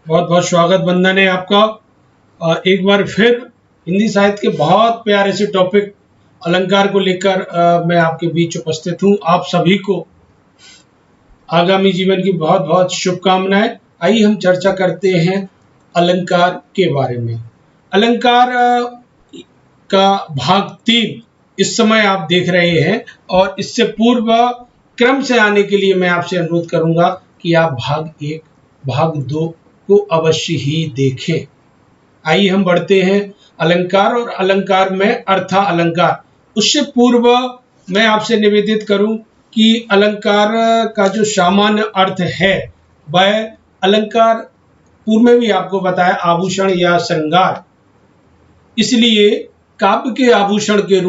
बहुत बहुत स्वागत बंदन है आपका। एक बार फिर हिंदी साहित्य के बहुत प्यारे से टॉपिक अलंकार को लेकर मैं आपके बीच उपस्थित हूँ। आप सभी को आगामी जीवन की बहुत बहुत शुभकामनाएं। आइए हम चर्चा करते हैं अलंकार के बारे में। अलंकार का भाग 3 इस समय आप देख रहे हैं और इससे पूर्व क्रम से आने के लिए मैं आपसे अनुरोध करूंगा कि आप भाग 1 भाग 2 को अवश्य ही देखें। आइए हम बढ़ते हैं अलंकार और अलंकार में अर्था अलंकार। उससे पूर्व मैं आपसे निवेदित करूं कि अलंकार का जो सामान्य अर्थ है वह अलंकार पूर्व में भी आपको बताया आभूषण या श्रृंगार। इसलिए काव्य के आभूषण के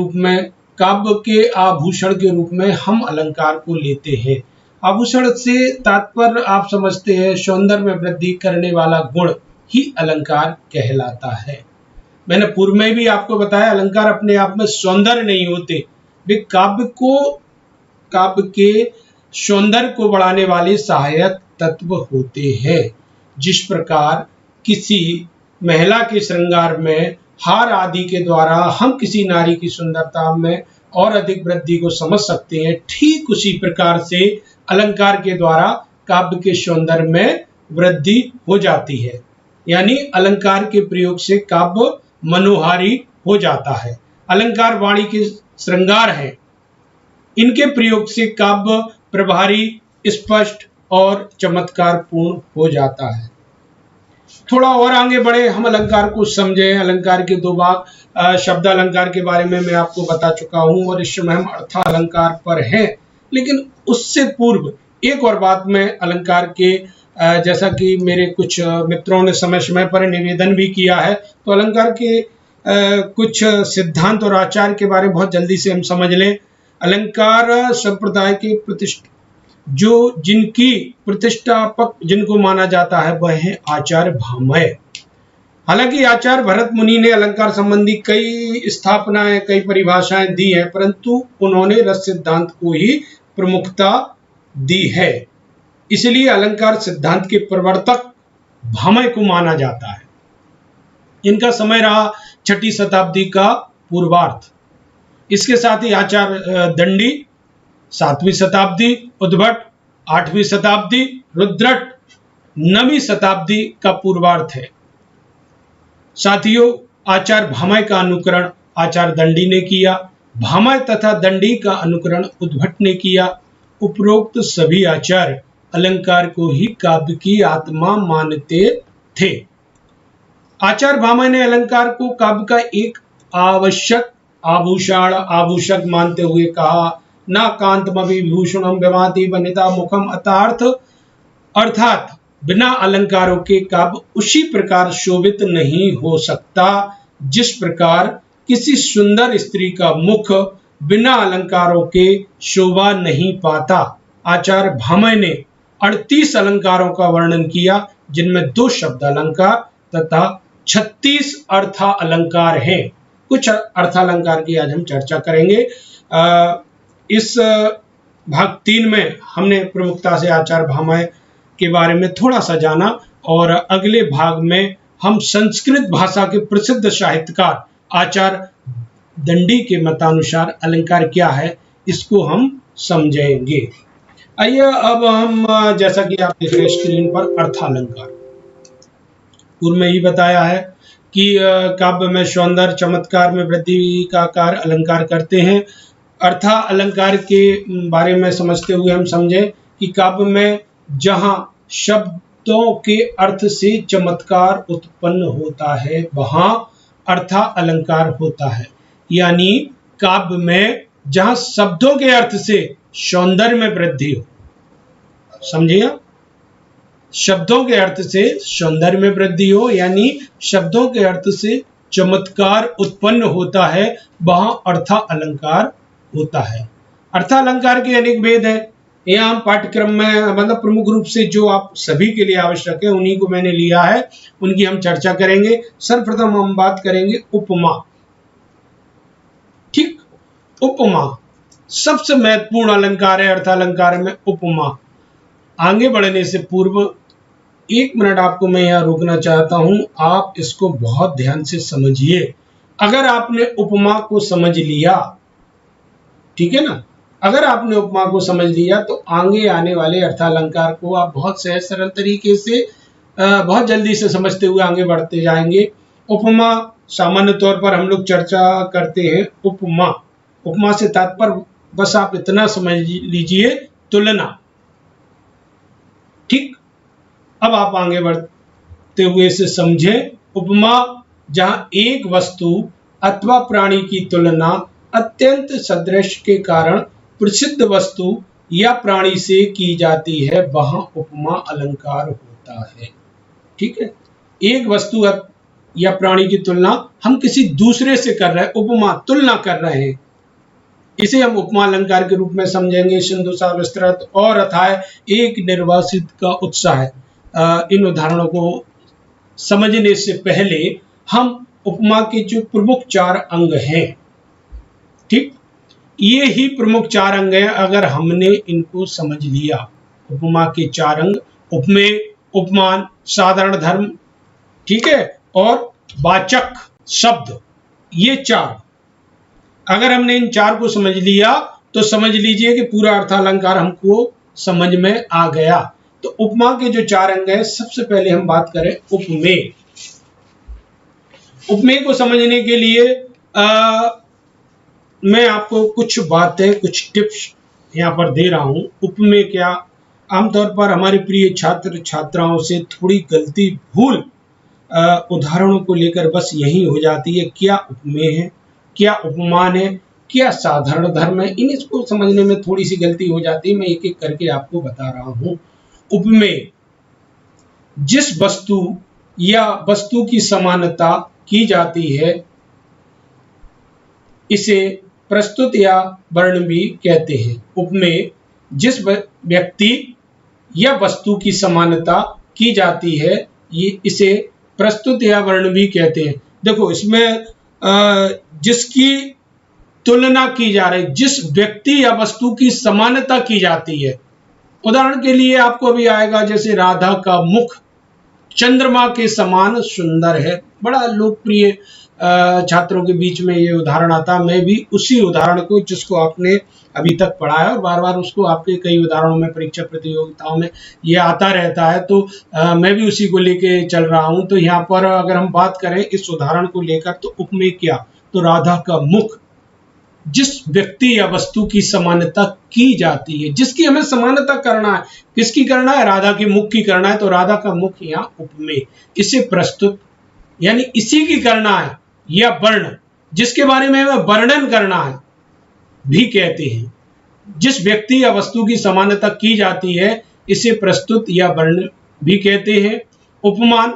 रूप में हम अलंकार को लेते हैं। आभूषण से तात्पर्य आप समझते हैं सौंदर्य में वृद्धि करने वाला गुण ही अलंकार कहलाता है। मैंने पूर्व में भी आपको बताया अलंकार अपने आप में सौंदर्य नहीं होते, वे काव्य के सौंदर्य को बढ़ाने वाले सहायक तत्व होते हैं। जिस प्रकार किसी महिला के श्रृंगार में हार आदि के द्वारा हम किसी नारी की सुंदरता में और अधिक वृद्धि को समझ सकते हैं, ठीक उसी प्रकार से अलंकार के द्वारा काव्य के सौंदर्य में वृद्धि हो जाती है। यानी अलंकार के प्रयोग से काव्य मनोहारी हो जाता है। अलंकार वाणी के श्रृंगार हैं, इनके प्रयोग से काव्य प्रभारी, स्पष्ट और चमत्कार पूर्ण हो जाता है। थोड़ा और आगे बढ़े, हम अलंकार को समझे। अलंकार के 2 भाग शब्द अलंकार के बारे में मैं आपको बता चुका हूं और इस समय हम अर्था अलंकार पर हैं। लेकिन उससे पूर्व एक और बात मैं अलंकार के जैसा कि मेरे कुछ मित्रों ने समय समय पर निवेदन भी किया है, तो अलंकार के कुछ सिद्धांत और आचार के बारे में बहुत जल्दी से हम समझ लें। अलंकार संप्रदाय के जिनकी प्रतिष्ठापक जिनको माना जाता है वह है आचार्य भामह। हालांकि आचार्य भरत मुनि ने अलंकार संबंधी कई स्थापनाएं, कई परिभाषाएं दी हैं, परंतु उन्होंने रस सिद्धांत को ही प्रमुखता दी है। इसलिए अलंकार सिद्धांत के प्रवर्तक भामह को माना जाता है। इनका समय रहा 6ठी शताब्दी का पूर्वार्ध। इसके साथ ही आचार्य दंडी 7वीं शताब्दी, उद्भट 8वीं शताब्दी, रुद्रट 9वीं शताब्दी का पूर्वार्ध है। साथियों, आचार्य भामह का अनुकरण आचार्य दंडी ने किया, भामह तथा दंडी का अनुकरण उद्भट ने किया। उपरोक्त सभी आचार्य अलंकार को ही काव्य की आत्मा मानते थे। आचार्य भामह ने अलंकार को काव्य का एक आवश्यक आभूषक मानते हुए कहा, न कांतमविभूषणम विभाति वनिता मुखम अर्थात बिना अलंकारों के काव्य उसी प्रकार शोभित नहीं हो सकता जिस प्रकार किसी सुंदर स्त्री का मुख बिना अलंकारों के शोभा नहीं पाता। आचार्य भामह ने 38 अलंकारों का वर्णन किया, जिनमें 2 शब्द अलंकार तथा 36 अर्था अलंकार हैं। कुछ अर्थालंकार की आज हम चर्चा करेंगे। इस भाग 3 में हमने प्रमुखता से आचार्य भामह के बारे में थोड़ा सा जाना और अगले भाग में हम संस्कृत भाषा के प्रसिद्ध साहित्यकार आचार्य दंडी के मतानुसार अलंकार क्या है इसको हम समझेंगे। आइए अब हम जैसा कि आप देख रहे हैं स्क्रीन पर अर्थालंकार। पूर्व में ही बताया है कि काव्य में सौंदर्य चमत्कार में वृद्धि का कार्य अलंकार करते हैं। अर्था अलंकार के बारे में समझते हुए हम समझे कि काव्य में जहां शब्दों के अर्थ से चमत्कार उत्पन्न होता है वहां अर्था अलंकार होता है। यानी काव्य में जहां शब्दों के अर्थ से सौंदर्य में वृद्धि हो, समझिए, शब्दों के अर्थ से सौंदर्य में वृद्धि हो, यानी शब्दों के अर्थ से चमत्कार उत्पन्न होता है, वहां अर्था अलंकार होता है। अर्था अलंकार के अनेक भेद हैं। यहाँ हम पाठ्यक्रम में मतलब प्रमुख रूप से जो आप सभी के लिए आवश्यक है उन्हीं को मैंने लिया है, उनकी हम चर्चा करेंगे। सर्वप्रथम हम बात करेंगे उपमा। ठीक, उपमा सबसे महत्वपूर्ण अलंकार है। अर्थालंकार में उपमा। आगे बढ़ने से पूर्व 1 मिनट आपको मैं यहाँ रोकना चाहता हूँ, आप इसको बहुत ध्यान से समझिए। अगर आपने उपमा को समझ लिया, ठीक है ना, अगर आपने उपमा को समझ लिया तो आगे आने वाले अर्थालंकार को आप बहुत सहज सरल तरीके से बहुत जल्दी से समझते हुए आगे बढ़ते जाएंगे। उपमा सामान्य तौर पर हम लोग चर्चा करते हैं। उपमा, उपमा से तात्पर्य बस आप इतना समझ लीजिए, तुलना। ठीक, अब आप आगे बढ़ते हुए इसे समझें। उपमा जहां एक वस्तु अथवा प्राणी की तुलना अत्यंत सदृश के कारण प्रसिद्ध वस्तु या प्राणी से की जाती है, वहां उपमा अलंकार होता है। ठीक है, एक वस्तु या प्राणी की तुलना हम किसी दूसरे से कर रहे हैं, उपमा तुलना कर रहे हैं, इसे हम उपमा अलंकार के रूप में समझेंगे। सिंधु सा विस्तृत और अथाय एक निर्वासित का उत्साह। इन उदाहरणों को समझने से पहले हम उपमा के जो प्रमुख 4 अंग हैं, ठीक, ये ही प्रमुख 4 अंग हैं। अगर हमने इनको समझ लिया, उपमा के 4 अंग, उपमेय, उपमान, साधारण धर्म, ठीक है, और वाचक शब्द, ये 4, अगर हमने इन 4 को समझ लिया तो समझ लीजिए कि पूरा अर्थालंकार हमको समझ में आ गया। तो उपमा के जो 4 अंग हैं, सबसे पहले हम बात करें उपमेय। उपमेय को समझने के लिए मैं आपको कुछ बातें, कुछ टिप्स यहाँ पर दे रहा हूँ। उपमेय क्या, आमतौर पर हमारे प्रिय छात्र छात्राओं से थोड़ी गलती, भूल उदाहरणों को लेकर बस यही हो जाती है, क्या उपमेय है, क्या उपमान है, क्या साधारण धर्म है। इसको समझने में थोड़ी सी गलती हो जाती है, मैं एक एक करके आपको बता रहा हूँ। उपमेय, जिस वस्तु या वस्तु की समानता की जाती है, इसे प्रस्तुत या वर्ण भी कहते हैं। उपमेय, जिस व्यक्ति या वस्तु की समानता की जाती है, ये इसे प्रस्तुत या वर्ण भी कहते हैं। देखो, इसमें जिसकी तुलना की जा रही, जिस व्यक्ति या वस्तु की समानता की जाती है, उदाहरण के लिए आपको भी आएगा, जैसे राधा का मुख चंद्रमा के समान सुंदर है। बड़ा लोकप्रिय छात्रों के बीच में ये उदाहरण आता। मैं भी उसी उदाहरण को, जिसको आपने अभी तक पढ़ा है और बार बार उसको आपके कई उदाहरणों में, परीक्षा प्रतियोगिताओं में ये आता रहता है, तो मैं भी उसी को लेके चल रहा हूं। तो यहाँ पर अगर हम बात करें इस उदाहरण को लेकर, तो उपमेय क्या, तो राधा का मुख जिस व्यक्ति या वस्तु की समानता की जाती है, जिसकी हमें समानता करना है, किसकी करना है, राधा के मुख की करना है, तो राधा का मुख यहाँ उपमेय। इसे प्रस्तुत यानी इसी की करना है, या वर्ण, जिसके बारे में हमें वर्णन करना है भी कहते हैं। जिस व्यक्ति या वस्तु की समानता की जाती है, इसे प्रस्तुत या वर्ण भी कहते हैं। उपमान,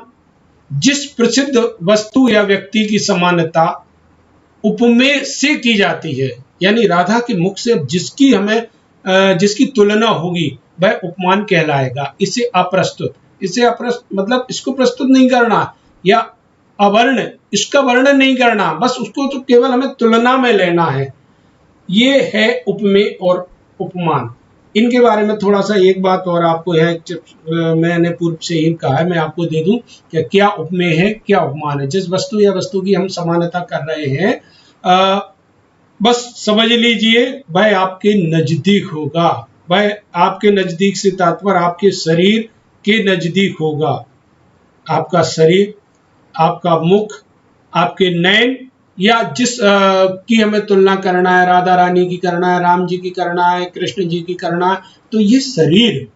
जिस प्रसिद्ध वस्तु या व्यक्ति की समानता उपमेय से की जाती है, यानी राधा के मुख से जिसकी हमें जिसकी तुलना होगी, वह उपमान कहलाएगा। इसे अप्रस्तुत, इसे अप्रस्तुत मतलब इसको प्रस्तुत नहीं करना, या अवर्ण, इसका वर्णन नहीं करना, बस उसको तो केवल हमें तुलना में लेना है। ये है उपमेय और उपमान। इनके बारे में थोड़ा सा एक बात और आपको है, मैंने पूर्व से ही कहा है, मैं आपको दे दूं कि क्या उपमेय है, क्या उपमान है। जिस वस्तु या वस्तु की हम समानता कर रहे हैं, बस समझ लीजिए वह आपके नजदीक होगा। वह आपके नजदीक से तात्पर्य आपके शरीर के नजदीक होगा। आपका शरीर, आपका मुख, आपके नयन, या जिस की हमें तुलना करना है, राधा रानी की करना है, राम जी की करना है, कृष्ण जी की करना है, तो ये शरीर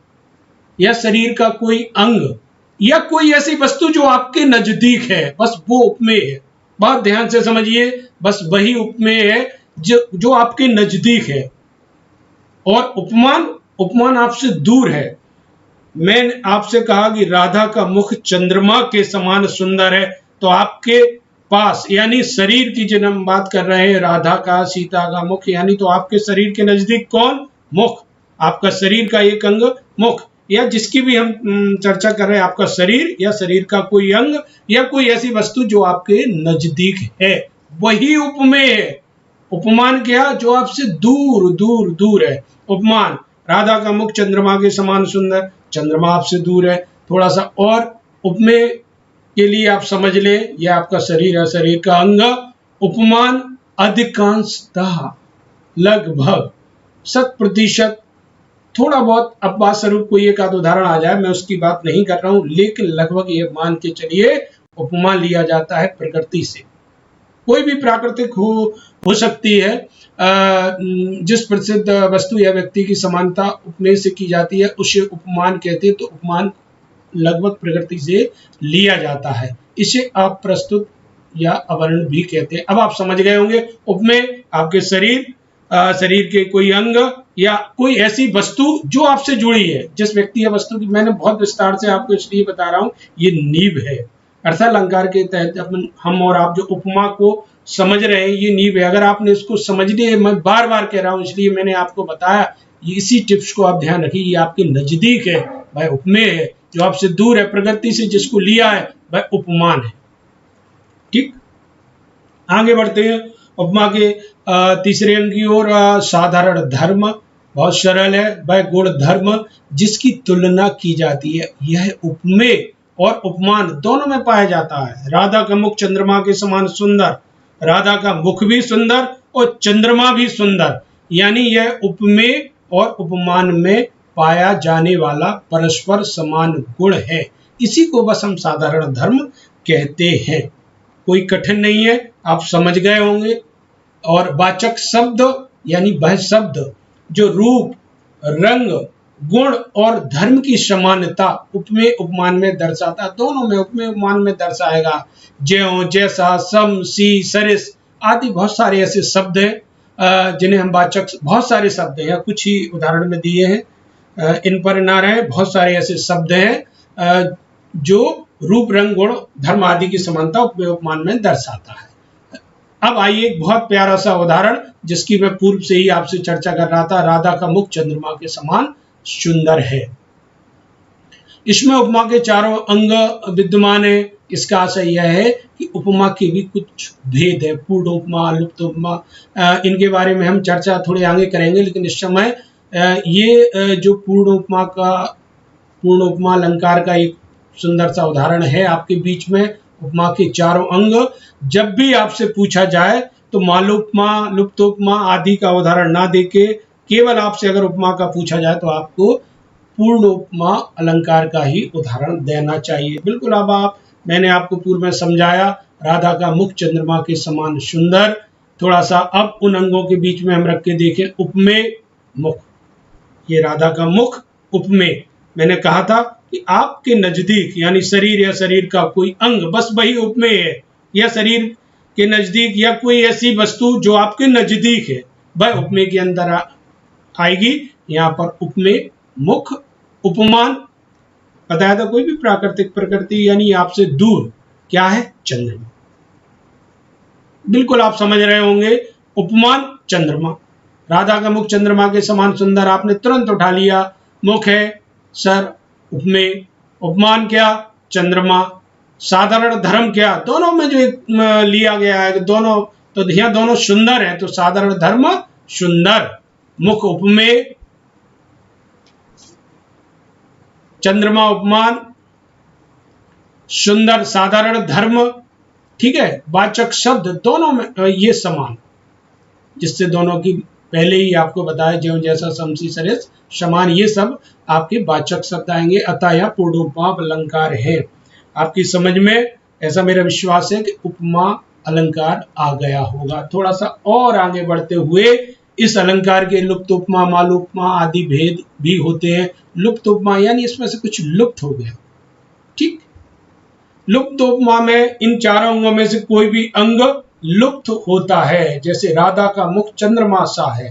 या शरीर का कोई अंग या कोई ऐसी वस्तु जो आपके नजदीक है, बस वो उपमेय है। बहुत ध्यान से समझिए, बस वही उपमेय है जो आपके नजदीक है। और उपमान, उपमान आपसे दूर है। मैंने आपसे कहा कि राधा का मुख चंद्रमा के समान सुंदर है, तो आपके पास, यानी शरीर की जब हम बात कर रहे हैं, राधा का, सीता का मुख, यानी तो आपके शरीर के नजदीक कौन, मुख, आपका शरीर का एक अंग मुख, या जिसकी भी हम चर्चा कर रहे हैं, आपका शरीर या शरीर का कोई अंग या कोई ऐसी वस्तु जो आपके नजदीक है, वही उपमेय है। उपमान क्या, जो आपसे दूर दूर दूर है। उपमान, राधा का मुख चंद्रमा के समान सुंदर, चंद्रमा आपसे दूर है, थोड़ा सा और उपमेय के लिए आप समझ लें, यह आपका शरीर है, शरीर का अंग। उपमान अधिकांशतः, लगभग, 100%, थोड़ा बहुत अपवाद स्वरूप कोई एक आध उदाहरण आ जाए, मैं उसकी बात नहीं कर रहा हूं, लेकिन लगभग ये मान के चलिए उपमा लिया जाता है प्रकृति से। कोई भी प्राकृतिक हो सकती है। जिस प्रसिद्ध वस्तु या व्यक्ति की समानता उपमेय से की जाती है उसे उपमान कहते हैं। तो उपमान लगभग प्रकृति से लिया जाता है, इसे आप प्रस्तुत या अवर्ण भी कहते हैं। अब आप समझ गए होंगे, उपमेय आपके शरीर के कोई अंग या कोई ऐसी वस्तु जो आपसे जुड़ी है, जिस व्यक्ति या वस्तु की, मैंने बहुत विस्तार से आपको इसलिए बता रहा हूं, ये नींव है। अर्थालंकार के तहत हम और आप जो उपमा को समझ रहे हैं, ये नींव है। अगर आपने इसको समझ लिया, मैं बार बार कह रहा हूं इसलिए मैंने आपको बताया, ये इसी टिप्स को आप ध्यान रखिए। ये आपके नजदीक है भाई उपमेय है, जो आपसे दूर है प्रकृति से जिसको लिया है भाई उपमान है। ठीक, आगे बढ़ते हैं उपमा के तीसरे अंग की ओर। साधारण धर्म बहुत सरल है भाई, गुण धर्म जिसकी तुलना की जाती है, यह उपमेय और उपमान दोनों में पाया जाता है। राधा का मुख चंद्रमा के समान सुंदर, राधा का मुख भी सुंदर और चंद्रमा भी सुंदर, यानी यह उपमेय और उपमान में पाया जाने वाला परस्पर समान गुण है। इसी को बस हम साधारण धर्म कहते हैं। कोई कठिन नहीं है, आप समझ गए होंगे। और वाचक शब्द यानी वह शब्द जो रूप, रंग, गुण और धर्म की समानता उपमेय उपमान में दर्शाता, दोनों में उपमेय उपमान में दर्शाएगा। ज्यों, जैसा, सम, सी, सरिस आदि बहुत सारे ऐसे शब्द हैं जिन्हें हम वाचक, बहुत सारे शब्द हैं, कुछ ही उदाहरण में दिए हैं, इन पर ना रहे। बहुत सारे ऐसे शब्द हैं जो रूप, रंग, गुण, धर्म आदि की समानता उपमेय उपमान में दर्शाता है। अब आइए एक बहुत प्यारा सा उदाहरण जिसकी मैं पूर्व से ही आपसे चर्चा कर रहा था। राधा का मुख चंद्रमा के समान सुंदर है। इसमें उपमा के चारों अंग विद्यमान है। इसका आशय यह है कि उपमा के भी कुछ भेद है, पूर्ण उपमा, लुप्त उपमा, इनके बारे में हम चर्चा थोड़े आगे करेंगे। लेकिन इस समय ये जो पूर्ण उपमा अलंकार का एक सुंदर सा उदाहरण है आपके बीच में। उपमा के चारों अंग, जब भी आपसे पूछा जाए तो मालोपमा, लुप्तोपमा आदि का उदाहरण ना देके केवल आपसे अगर उपमा का पूछा जाए तो आपको पूर्ण उपमा अलंकार का ही उदाहरण देना चाहिए। बिल्कुल, अब मैंने आपको पूर्व में समझाया, राधा का मुख चंद्रमा के समान सुंदर। थोड़ा सा अब उन अंगों के बीच में हम रख के देखें। उपमेय मुख, ये राधा का मुख उपमेय। मैंने कहा था कि आपके नजदीक यानी शरीर या शरीर का कोई अंग, बस वही उपमेय है, या शरीर के नजदीक या कोई ऐसी वस्तु जो आपके नजदीक है वह उपमेय के अंदर आएगी। यहाँ पर उपमेय, मुख, उपमान बताया था। कोई भी प्राकृतिक, प्रकृति यानी आपसे दूर, क्या है? चंद्रमा। बिल्कुल आप समझ रहे होंगे। उपमान चंद्रमा, राधा का मुख चंद्रमा के समान सुंदर, आपने तुरंत उठा लिया। मुख है सर, उपमेय। उपमान क्या? चंद्रमा। साधारण धर्म क्या? दोनों में जो लिया गया है, दोनों तो यहाँ दोनों सुंदर है, तो साधारण धर्म सुंदर, मुख उपमेय, चंद्रमा उपमान, सुंदर साधारण धर्म। ठीक है, वाचक शब्द दोनों में ये समान, जिससे दोनों की पहले ही आपको बताया, ज्यों, जैसा, समसी, सरिस, समान, ये सब आपके वाचक शब्द आएंगे। अतः यह पूर्ण उपमा अलंकार है। आपकी समझ में, ऐसा मेरा विश्वास है कि उपमा अलंकार आ गया होगा। थोड़ा सा और आगे बढ़ते हुए, इस अलंकार के लुप्त उपमा, मालोपमा आदि भेद भी होते हैं। लुप्त उपमा यानी इसमें से कुछ लुप्त हो गया। ठीक, लुप्त उपमा में इन चारों अंगों में से कोई भी अंग लुप्त होता है। जैसे राधा का मुख चंद्रमा सा है,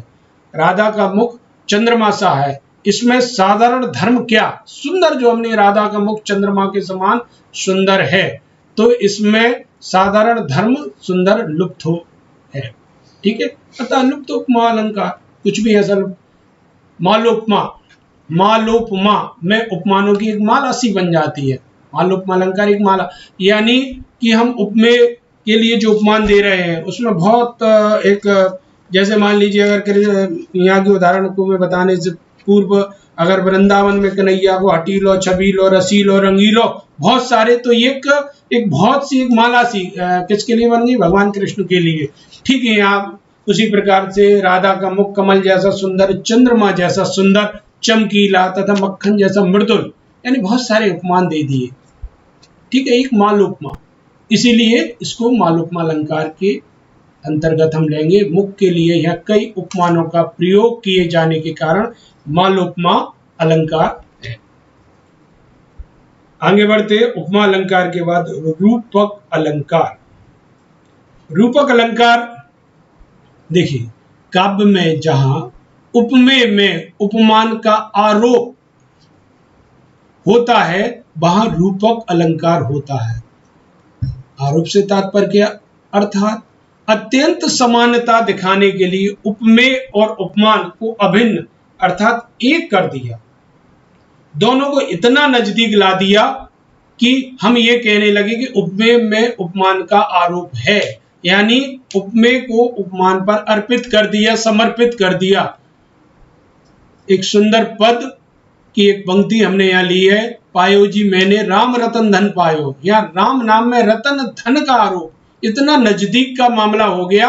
राधा का मुख चंद्रमा सा है। इसमें साधारण धर्म क्या? सुंदर, जो हमने राधा का मुख चंद्रमा के समान सुंदर है, तो इसमें साधारण धर्म सुंदर लुप्त हो है। ठीक है, अतः लुप्त उपमा अलंकार कुछ भी है। मालोपमा, मालोपमा में उपमानों की एक माला सी बन जाती है। मालोपमा अलंकार एक माला, यानी कि हम उपमेय के लिए जो उपमान दे रहे हैं उसमें बहुत एक, जैसे मान लीजिए, अगर यहाँ के उदाहरण को मैं बताने से पूर्व अगर वृंदावन में कन्हैया को हटीलो, छबीलो, रसीलो, रंगीलो, बहुत सारे, तो एक बहुत सी एक माला सी किसके लिए बन गई? भगवान कृष्ण के लिए। ठीक है, यहाँ उसी प्रकार से राधा का मुख कमल जैसा सुंदर, चंद्रमा जैसा सुंदर, चमकीला तथा मक्खन जैसा मृदुल, यानी बहुत सारे उपमान दे दिए। ठीक है, एक मालोपमा, इसीलिए इसको मालोपमा अलंकार के अंतर्गत हम लेंगे। मुख के लिए यह कई उपमानों का प्रयोग किए जाने के कारण मालोपमा अलंकार है। आगे बढ़ते, उपमा अलंकार के बाद रूपक अलंकार। रूपक अलंकार देखिए, काव्य में जहां उपमेय में उपमान का आरोप होता है वहां रूपक अलंकार होता है। आरोप से तात्पर्य अर्थात अत्यंत समानता दिखाने के लिए उपमेय और उपमान को अभिन्न अर्थात एक कर दिया, दोनों को इतना नजदीक ला दिया कि हम ये कहने लगे कि उपमेय में उपमान का आरोप है, यानी उपमेय को उपमान पर अर्पित कर दिया, समर्पित कर दिया। एक सुंदर पद की एक पंक्ति हमने यहाँ ली है, पायो जी मैंने राम रतन धन पायो। यहाँ राम नाम में रतन धन का आरोप, इतना नजदीक का मामला हो गया,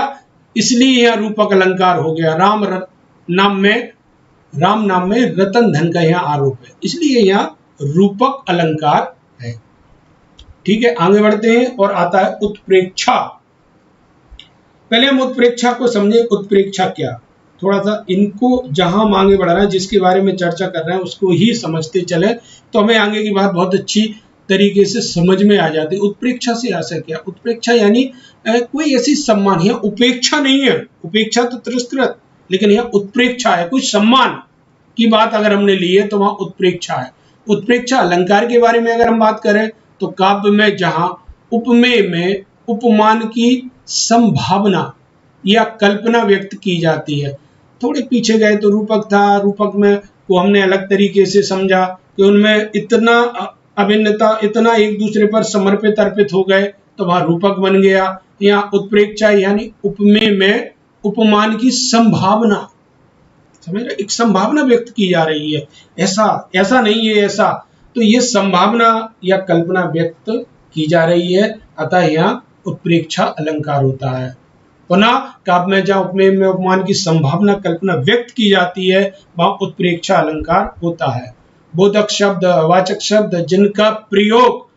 इसलिए यह रूपक अलंकार हो गया। राम नाम में रतन धन का यहाँ आरोप है, इसलिए यहाँ रूपक अलंकार है। ठीक है, आगे बढ़ते हैं और आता है उत्प्रेक्षा। पहले हम उत्प्रेक्षा को समझे। उत्प्रेक्षा क्या, थोड़ा सा इनको जहां हम आगे बढ़ रहे हैं, जिसके बारे में चर्चा कर रहे हैं उसको ही समझते चले तो हमें आगे की बात बहुत अच्छी तरीके से समझ में आ जाती है। उत्प्रेक्षा से आशा क्या? उत्प्रेक्षा यानी कोई ऐसी सम्मान, यह उपेक्षा नहीं है, उपेक्षा तो तिरस्कृत, लेकिन यह उत्प्रेक्षा है, कुछ सम्मान की बात अगर हमने ली है तो वहां उत्प्रेक्षा है। उत्प्रेक्षा अलंकार के बारे में अगर हम बात करें तो काव्य में जहां उपमेय में उपमान की संभावना या कल्पना व्यक्त की जाती है। थोड़े पीछे गए तो रूपक था, रूपक में को हमने अलग तरीके से समझा कि उनमें इतना अभिन्नता, इतना एक दूसरे पर समर्पित अर्पित हो गए तो वहां रूपक बन गया। यहाँ उत्प्रेक्षा यानी उपमेय में उपमान की संभावना, समझ रहे, एक संभावना व्यक्त की जा रही है, ऐसा नहीं है ऐसा, तो ये संभावना या कल्पना व्यक्त की जा रही है, अतः यहाँ उत्प्रेक्षा अलंकार होता है। पुनः काव्य में जहाँ उपमेय में उपमान की संभावना कल्पना व्यक्त की जाती है वहां उत्प्रेक्षा अलंकार होता है। बोधक शब्द, वाचक शब्द जिनका प्रयोग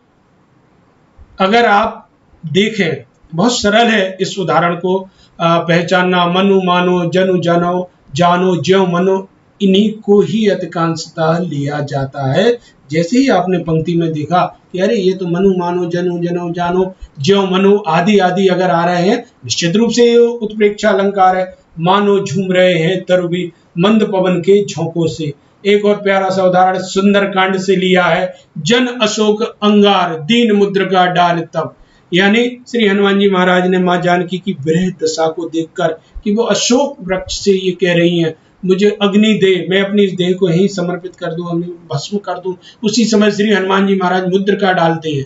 अगर आप देखें, बहुत सरल है इस उदाहरण को पहचानना। मनु मानो, जनु जानो, जानो ज्यों मनो, इन्हीं को ही अधिकांशतः लिया जाता है। जैसे ही आपने पंक्ति में देखा कि अरे ये तो मनु मानो, जनु जनो, जानो ज्यों मनो आदि आदि अगर आ रहे हैं, निश्चित रूप से ये उत्प्रेक्षा अलंकार है। मानो झूम रहे हैं तरुवी मंद पवन के झोंकों से। एक और प्यारा सा उदाहरण सुंदरकांड से लिया है, जन अशोक अंगार दीन मुद्रिका डाल तब, यानी श्री हनुमान जी महाराज ने मां जानकी की विरह दशा को देखकर कि वो अशोक वृक्ष से ये कह रही हैं मुझे अग्नि दे, मैं अपनी इस देह को यहीं समर्पित कर दूं, अग्नि भस्म कर दूं। उसी समय श्री हनुमान जी महाराज मुद्रिका डालते हैं।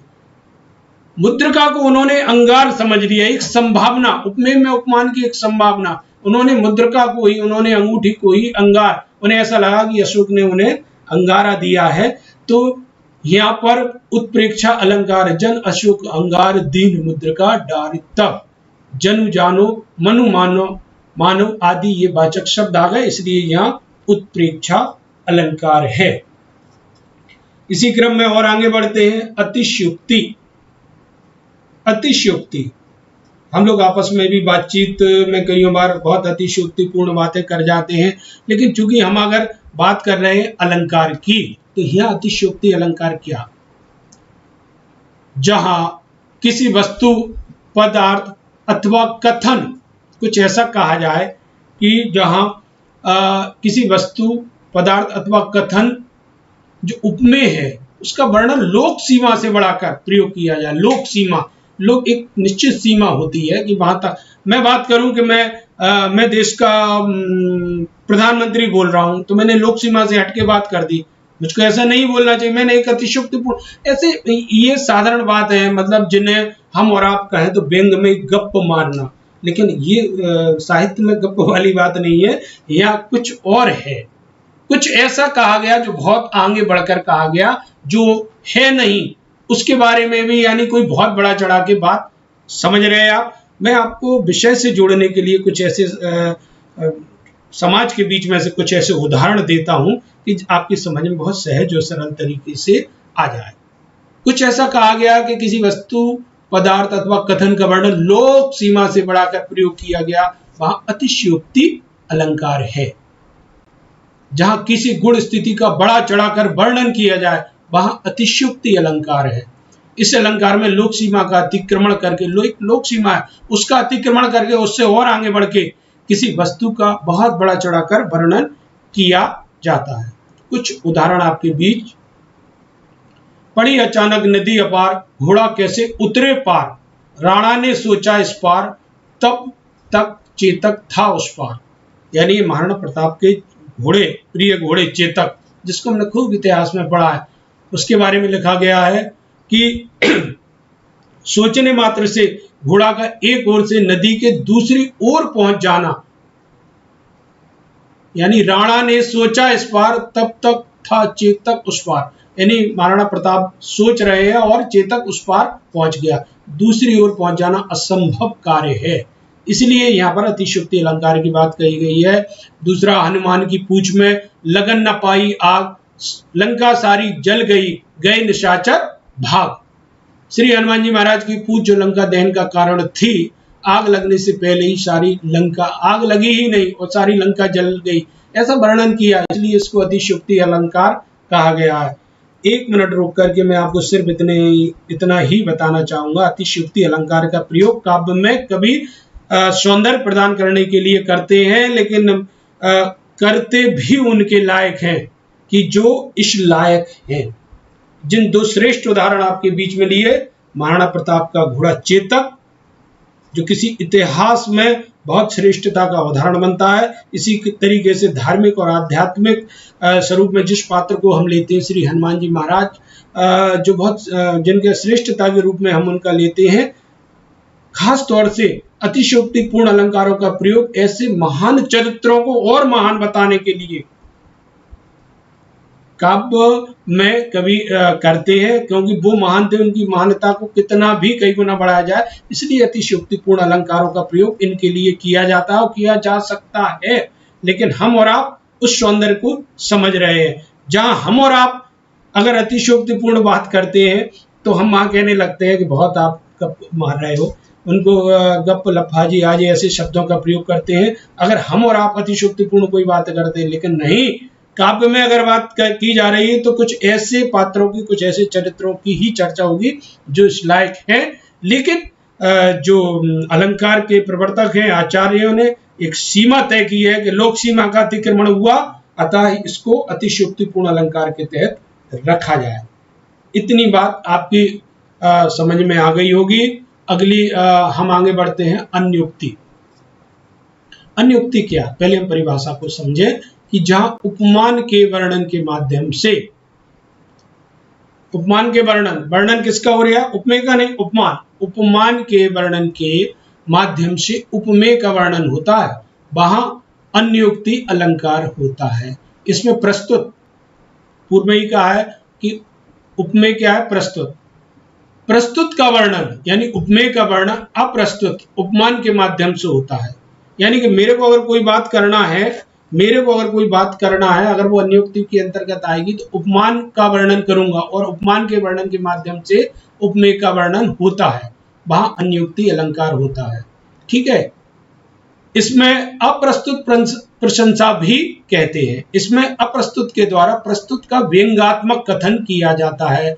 मुद्रिका को उन्होंने अंगार समझ लिया, एक संभावना, उपमेय में उपमान की एक संभावना। उन्होंने मुद्रिका को ही, उन्होंने अंगूठी को ही अंगार, उन्हें ऐसा लगा कि अशोक ने उन्हें अंगारा दिया है। तो यहाँ पर उत्प्रेक्षा अलंकार, जन अशोक अंगार दीन मुद्रिका डार तब, जनु जानो, मनु मानो, मानव आदि ये वाचक शब्द आ गए, इसलिए यहाँ उत्प्रेक्षा अलंकार है। इसी क्रम में और आगे बढ़ते हैं, अतिशयोक्ति। अतिशयोक्ति, हम लोग आपस में भी बातचीत में कई बार बहुत अतिशयोक्तिपूर्ण बातें कर जाते हैं, लेकिन चूंकि हम अगर बात कर रहे हैं अलंकार की, तो यह अतिशयोक्ति अलंकार क्या? जहां किसी वस्तु, पदार्थ अथवा कथन, कुछ ऐसा कहा जाए कि जहां किसी वस्तु, पदार्थ अथवा कथन जो उपमेय है उसका वर्णन लोक सीमा से बढ़ाकर प्रयोग किया जाए। लोक सीमा, लोग एक निश्चित सीमा होती है कि वहां तक मैं बात करूं कि मैं देश का प्रधानमंत्री बोल रहा हूं, तो मैंने लोक सीमा से हटके बात कर दी, मुझको ऐसा नहीं बोलना चाहिए, मैंने एक अतिशयोक्तिपूर्ण, ऐसे ये साधारण बात है, मतलब जिन्हें हम और आप कहें तो व्यंग में गप मारना, लेकिन ये साहित्य में गप वाली बात नहीं है, यहाँ कुछ और है, कुछ ऐसा कहा गया जो बहुत आगे बढ़कर कहा गया, जो है नहीं उसके बारे में भी, यानी कोई बहुत बड़ा चढ़ा के बात, समझ रहे हैं आप। मैं आपको विषय से जोड़ने के लिए कुछ ऐसे समाज के बीच में से कुछ ऐसे उदाहरण देता हूं कि आपकी समझ में बहुत सहज और सरल तरीके से आ जाए। कुछ ऐसा कहा गया कि किसी वस्तु, पदार्थ अथवा कथन का वर्णन लोक सीमा से बढ़ाकर प्रयोग किया गया, वहां अतिशयोक्ति अलंकार है। जहां किसी गुण स्थिति का बड़ा चढ़ाकर वर्णन किया जाए, वहां अतिशयोक्ति अलंकार है। इस अलंकार में लोक सीमा का अतिक्रमण करके, लोक सीमा है उसका अतिक्रमण करके, उससे और आगे बढ़ के किसी वस्तु का बहुत बड़ा चढ़ाकर वर्णन किया जाता है। कुछ उदाहरण आपके बीच। पड़ी अचानक नदी अपार, घोड़ा कैसे उतरे पार, राणा ने सोचा इस पार, तब तक चेतक था उस पार। यानी महाराणा प्रताप के घोड़े, प्रिय घोड़े चेतक, जिसको हमने खूब इतिहास में पढ़ा है, उसके बारे में लिखा गया है कि सोचने मात्र से घोड़ा का एक ओर से नदी के दूसरी ओर पहुंच जाना, यानी राणा ने सोचा इस पार, तब तक था चेतक उस पार। यानी महाराणा प्रताप सोच रहे हैं और चेतक उस पार पहुंच गया। दूसरी ओर पहुंच जाना असंभव कार्य है, इसलिए यहाँ पर अतिशयोक्ति अलंकार की बात कही गई है। दूसरा, हनुमान की पूंछ में लगन न पाई आग, लंका सारी जल गई, गए निशाचर भाग। श्री हनुमान जी महाराज की पूंछ जो लंका दहन का कारण थी, आग लगने से पहले ही सारी लंका, आग लगी ही नहीं और सारी लंका जल गई, ऐसा वर्णन किया, इसलिए इसको अतिशयोक्ति अलंकार कहा गया है। एक मिनट रोक करके मैं आपको सिर्फ इतना ही बताना चाहूंगा। अतिशयोक्ति अलंकार का प्रयोग काव्य में कभी सौंदर्य प्रदान करने के लिए करते हैं, लेकिन करते भी उनके लायक हैं कि जो इस लायक हैं। जिन दो श्रेष्ठ उदाहरण आपके बीच में लिए, महाराणा प्रताप का घोड़ा चेतक, जो किसी इतिहास में बहुत श्रेष्ठता का उदाहरण बनता है, इसी तरीके से धार्मिक और आध्यात्मिक स्वरूप में जिस पात्र को हम लेते हैं, श्री हनुमान जी महाराज, जो बहुत जिनके श्रेष्ठता के रूप में हम उनका लेते हैं, खास तौर से अतिशयोक्तिपूर्ण अलंकारों का प्रयोग ऐसे महान चरित्रों को और महान बताने के लिए काव्य में कवि करते हैं, क्योंकि वो महान थे, उनकी महानता को कितना भी कई गुना बढ़ाया जाए, इसलिए अतिशयोक्तिपूर्ण अलंकारों का प्रयोग इनके लिए किया जाता है और किया जा सकता है। लेकिन हम और आप उस सौंदर्य को समझ रहे हैं। जहां हम और आप अगर अतिशयोक्तिपूर्ण बात करते हैं तो हम वहां कहने लगते हैं कि बहुत आप गप मार रहे हो, उनको गप लफाजी आज ऐसे शब्दों का प्रयोग करते हैं अगर हम और आप अतिशयोक्तिपूर्ण कोई बात करते हैं। लेकिन नहीं, काव्य में अगर बात की जा रही है तो कुछ ऐसे पात्रों की, कुछ ऐसे चरित्रों की ही चर्चा होगी जो इस लायक है। लेकिन जो अलंकार के प्रवर्तक हैं, आचार्यों ने एक सीमा तय की है कि लोक सीमा का अतिक्रमण हुआ, अतः इसको अतिशयोक्तिपूर्ण अलंकार के तहत रखा जाए। इतनी बात आपकी समझ में आ गई होगी। अगली हम आगे बढ़ते हैं, अन्योक्ति। अन्योक्ति क्या? पहले हम परिभाषा को समझें कि जहां उपमान के वर्णन के माध्यम से, उपमान के वर्णन किसका हो रहा है? उपमेय का नहीं, उपमान के वर्णन के माध्यम से उपमेय का वर्णन होता है, वहां अन्योक्ति अलंकार होता है। इसमें प्रस्तुत, पूर्व में ही कहा है कि उपमेय क्या है? प्रस्तुत का वर्णन, यानी उपमेय का वर्णन अप्रस्तुत उपमान के माध्यम से होता है। यानी कि मेरे को अगर कोई बात करना है, अगर वो अन्योक्ति के अंतर्गत आएगी तो उपमान का वर्णन करूंगा, और उपमान के वर्णन के माध्यम से उपमेय का वर्णन होता है, वहां अन्योक्ति अलंकार होता है। ठीक है। इसमें अप्रस्तुत प्रशंसा भी कहते हैं। इसमें अप्रस्तुत के द्वारा प्रस्तुत का व्यंग्यात्मक कथन किया जाता है।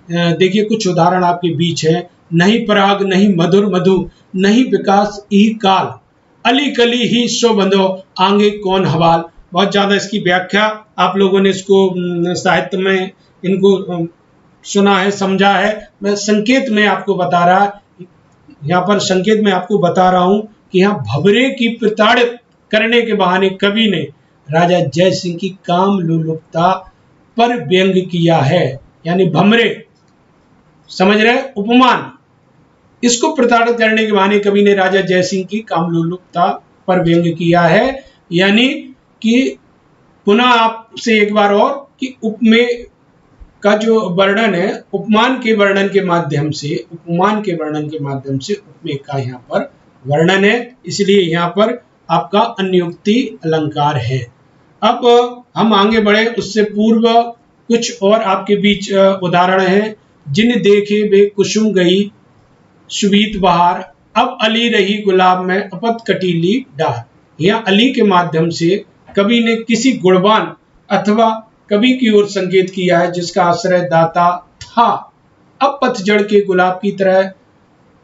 देखिए कुछ उदाहरण आपके बीच है। नहीं पराग नहीं मधुर मधु, नहीं विकास ई काल, अली कली ही सो बंधो, आगे कौन हवाल। बहुत ज्यादा इसकी व्याख्या आप लोगों ने इसको साहित्य में इनको सुना है, समझा है। मैं संकेत में आपको बता रहा, यहाँ पर संकेत में आपको बता रहा हूं कि यहाँ भंवरे की प्रताड़ित करने के बहाने कवि ने राजा जय सिंह की काम लोलुपता पर व्यंग किया है। यानी भंवरे, समझ रहे, उपमान, इसको प्रताड़ित करने के बहाने कवि ने राजा जय सिंह की कामलोलुपता पर व्यंग किया है। यानी कि पुनः आपसे एक बार और कि उपमेय का जो वर्णन है उपमान के वर्णन के माध्यम से उपमेय का यहाँ पर वर्णन है, इसलिए यहाँ पर आपका अन्योक्ति अलंकार है। अब हम आगे बढ़े उससे पूर्व कुछ और आपके बीच उदाहरण हैं। जिन देखे वे कुसुम गई सुबीत बहार, अब अली रही गुलाब में अपत कटीली डार। यहाँ अली के माध्यम से कवि ने किसी गुणवान अथवा कवि की ओर संकेत किया है जिसका आश्रय दाता था, अब पतझड़ के गुलाब की तरह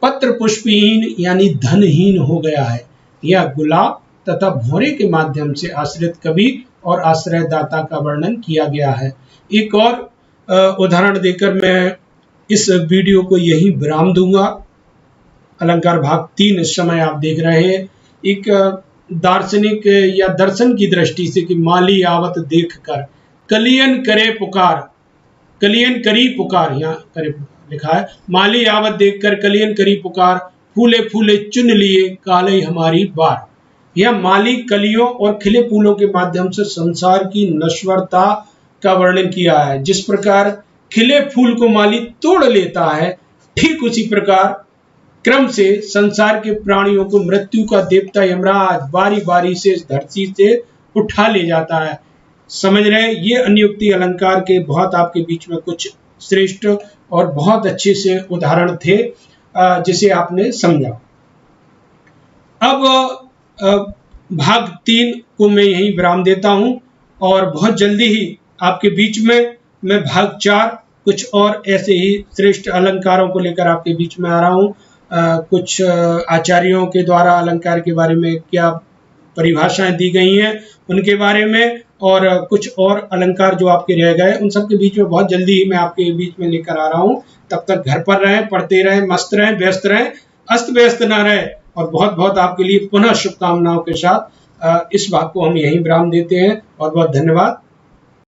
पत्र पुष्पहीन यानी धनहीन हो गया है। यह गुलाब तथा भौरे के माध्यम से आश्रित कवि और आश्रयदाता का वर्णन किया गया है। एक और उदाहरण देकर मैं इस वीडियो को यहीं विराम दूंगा। अलंकार भाग 3 इस समय आप देख रहे हैं। एक दार्शनिक या दर्शन की दृष्टि से कि माली आवत देखकर कलियन करे पुकार, कलियन करी पुकार, यहाँ करे लिखा है, माली आवत देखकर कलियन करी पुकार, फूले फूले चुन लिए काले हमारी बार। यह माली कलियों और खिले फूलों के माध्यम से संसार की नश्वरता का वर्णन किया है। जिस प्रकार खिले फूल को माली तोड़ लेता है, ठीक उसी प्रकार क्रम से संसार के प्राणियों को मृत्यु का देवता यमराज बारी बारी से इस धरती से उठा ले जाता है। समझ रहे हैं, ये अन्योक्ति अलंकार के बहुत आपके बीच में कुछ श्रेष्ठ और बहुत अच्छे से उदाहरण थे जिसे आपने समझा। अब भाग 3 को मैं यहीं विराम देता हूं और बहुत जल्दी ही आपके बीच में मैं भाग 4 कुछ और ऐसे ही श्रेष्ठ अलंकारों को लेकर आपके बीच में आ रहा हूं। कुछ आचार्यों के द्वारा अलंकार के बारे में क्या परिभाषाएं दी गई हैं उनके बारे में, और कुछ और अलंकार जो आपके रह गए उन सब के बीच में बहुत जल्दी ही मैं आपके बीच में लेकर आ रहा हूं। तब तक घर पर रहें, पढ़ते रहें, मस्त रहें, व्यस्त रहें, अस्त व्यस्त ना रहे। और बहुत बहुत आपके लिए पुनः शुभकामनाओं के साथ इस भाग को हम यहीं विराम देते हैं। बहुत बहुत धन्यवाद।